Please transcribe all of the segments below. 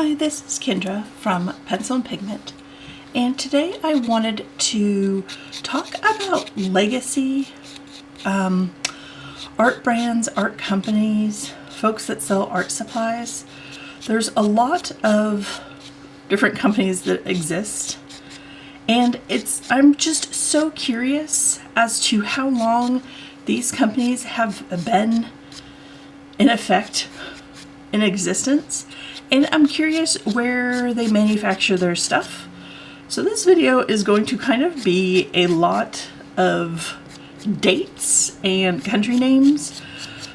Hi, this is Kendra from Pencil and Pigment, and today I wanted to talk about legacy art brands, art companies, folks that sell art supplies. There's a lot of different companies that exist, and I'm just so curious as to how long these companies have been in effect, in existence. And I'm curious where they manufacture their stuff. So this video is going to kind of be a lot of dates and country names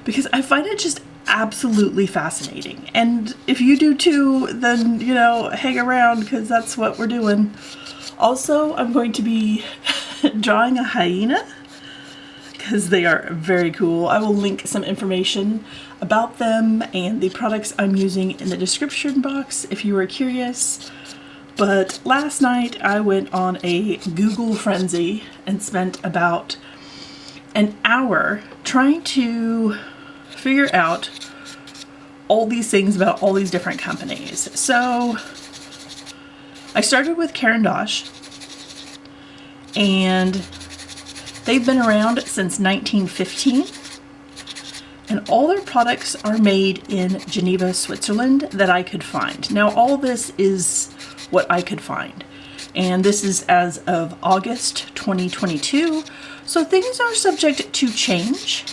because I find it just absolutely fascinating. And if you do too, then, you know, hang around because that's what we're doing. Also, I'm going to be drawing a hyena because they are very cool. I will link some information about them and the products I'm using in the description box if you are curious. But last night I went on a Google frenzy and spent about an hour trying to figure out all these things about all these different companies. So I started with Canon Dosh, and they've been around since 1915, and all their products are made in Geneva, Switzerland that I could find. Now, all this is what I could find, and this is as of August 2022, so things are subject to change.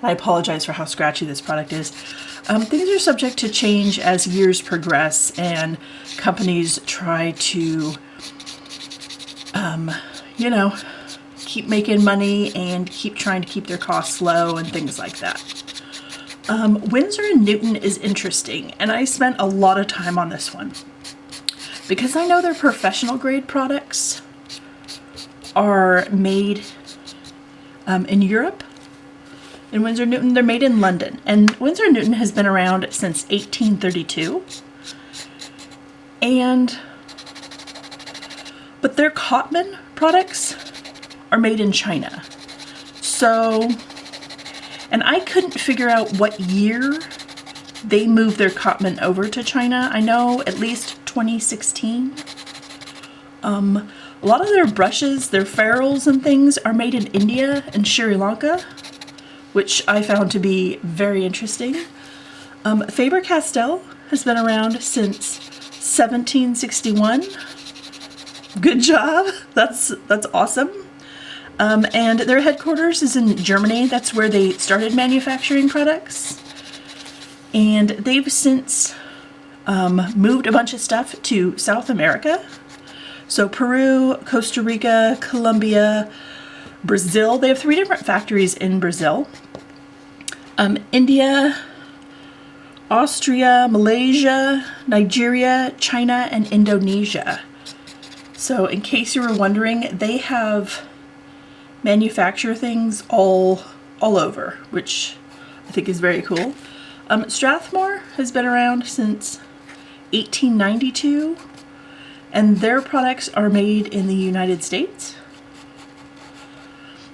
I apologize for how scratchy this product is. Things are subject to change as years progress and companies try to, you know, keep making money and keep trying to keep their costs low and things like that. Windsor Newton is interesting, and I spent a lot of time on this one because I know their professional grade products are made in Europe. In Windsor Newton, they're made in London, and Windsor Newton has been around since 1832. But their Cotman products are made in China. So, and I couldn't figure out what year they moved their Cotman over to China. I know at least 2016. A lot of their brushes, their ferrules and things are made in India and Sri Lanka, which I found to be very interesting. Faber-Castell has been around since 1761. Good job. That's awesome. And their headquarters is in Germany. That's where they started manufacturing products. And they've since moved a bunch of stuff to South America. So Peru, Costa Rica, Colombia, Brazil. They have 3 different factories in Brazil. India, Austria, Malaysia, Nigeria, China, and Indonesia. So in case you were wondering, they have manufacture things all over, which I think is very cool. Strathmore has been around since 1892, and their products are made in the United States.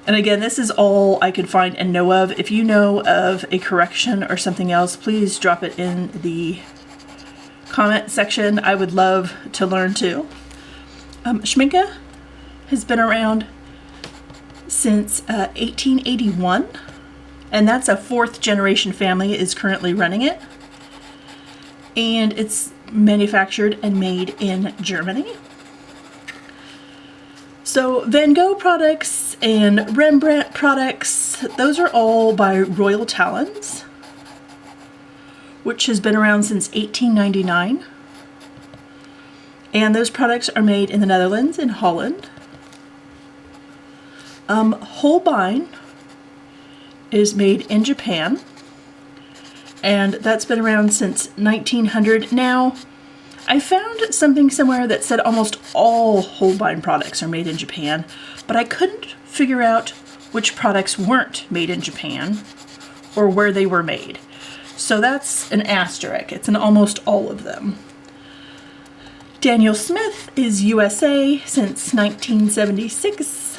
And again, this is all I could find and know of. If you know of a correction or something else, please drop it in the comment section. I would love to learn too. Schminke has been around since 1881, and that's a 4th generation family is currently running it, and it's manufactured and made in Germany. So Van Gogh products and Rembrandt products, those are all by Royal Talons, which has been around since 1899. And those products are made in the Netherlands and Holland. Holbein is made in Japan, and that's been around since 1900. Now, I found something somewhere that said almost all Holbein products are made in Japan, but I couldn't figure out which products weren't made in Japan or where they were made. So that's an asterisk. It's in almost all of them. Daniel Smith is USA since 1976.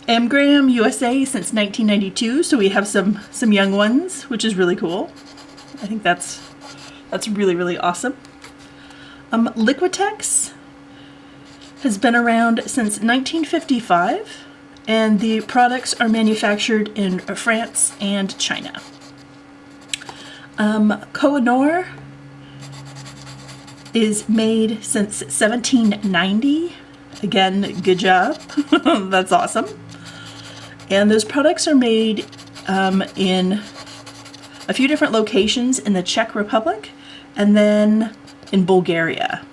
M. Graham USA since 1992, so we have some young ones, which is really cool. I think that's really, really awesome. Liquitex has been around since 1955, and the products are manufactured in France and China. Koh-i-Noor is made since 1790. Again, good job. That's awesome. And those products are made in a few different locations in the Czech Republic and then in Bulgaria.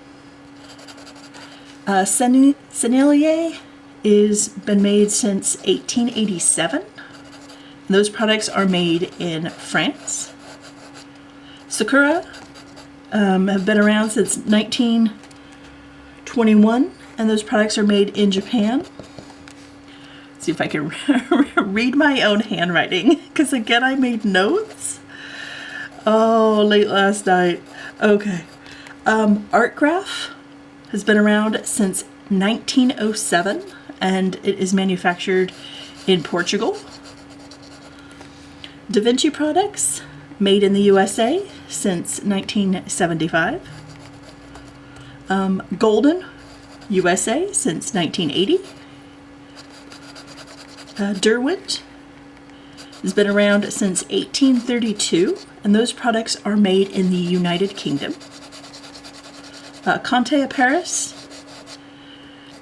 Sennelier is been made since 1887. And those products are made in France. Sakura have been around since 1921, and those products are made in Japan. Let's see if I can read my own handwriting, because again I made notes. Oh, late last night. Okay. Artgraph has been around since 1907, and it is manufactured in Portugal. Da Vinci products, made in the USA since 1975. Golden, USA since 1980. Derwent has been around since 1832, and those products are made in the United Kingdom. Conte Paris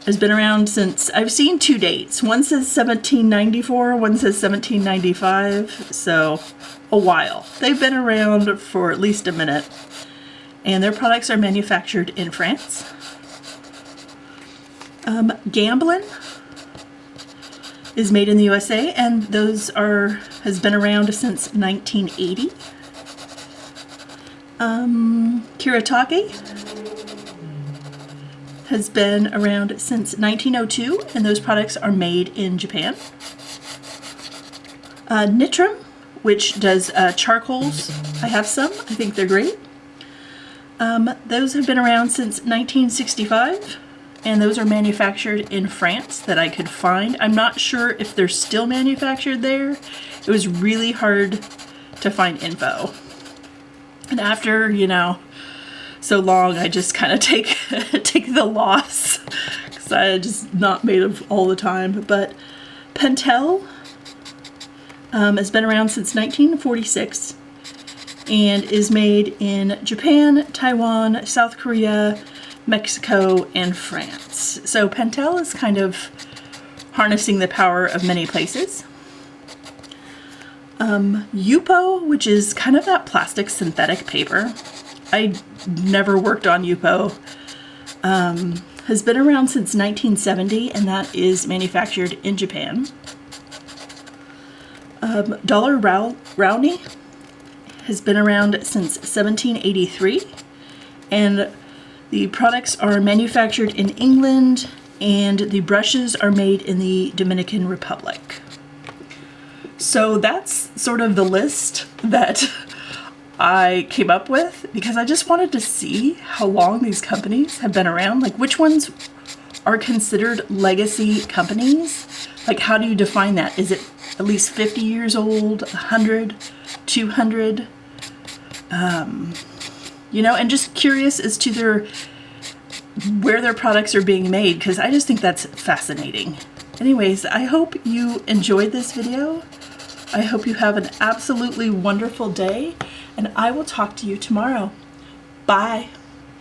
has been around since, I've seen two dates. One says 1794, one says 1795, so a while. They've been around for at least a minute, and their products are manufactured in France. Gamblin is made in the USA, and has been around since 1980. Kiritake has been around since 1902, and those products are made in Japan. Nitram, which does charcoals, I have some. I think they're great. Those have been around since 1965, and those are manufactured in France that I could find. I'm not sure if they're still manufactured there. It was really hard to find info. And after, so long, I just kind of take the loss, because I just not made it all the time. But Pentel has been around since 1946 and is made in Japan, Taiwan, South Korea, Mexico, and France. So Pentel is kind of harnessing the power of many places. Yupo, which is kind of that plastic synthetic paper. I never worked on Yupo. Has been around since 1970, and that is manufactured in Japan. Dollar Rowney has been around since 1783, and the products are manufactured in England, and the brushes are made in the Dominican Republic. So that's sort of the list that I came up with, because I just wanted to see how long these companies have been around. Like, which ones are considered legacy companies? Like, how do you define that? Is it at least 50 years old, 100, 200? And just curious as to where their products are being made, because I just think that's fascinating. Anyways, I hope you enjoyed this video. I hope you have an absolutely wonderful day, and I will talk to you tomorrow. Bye.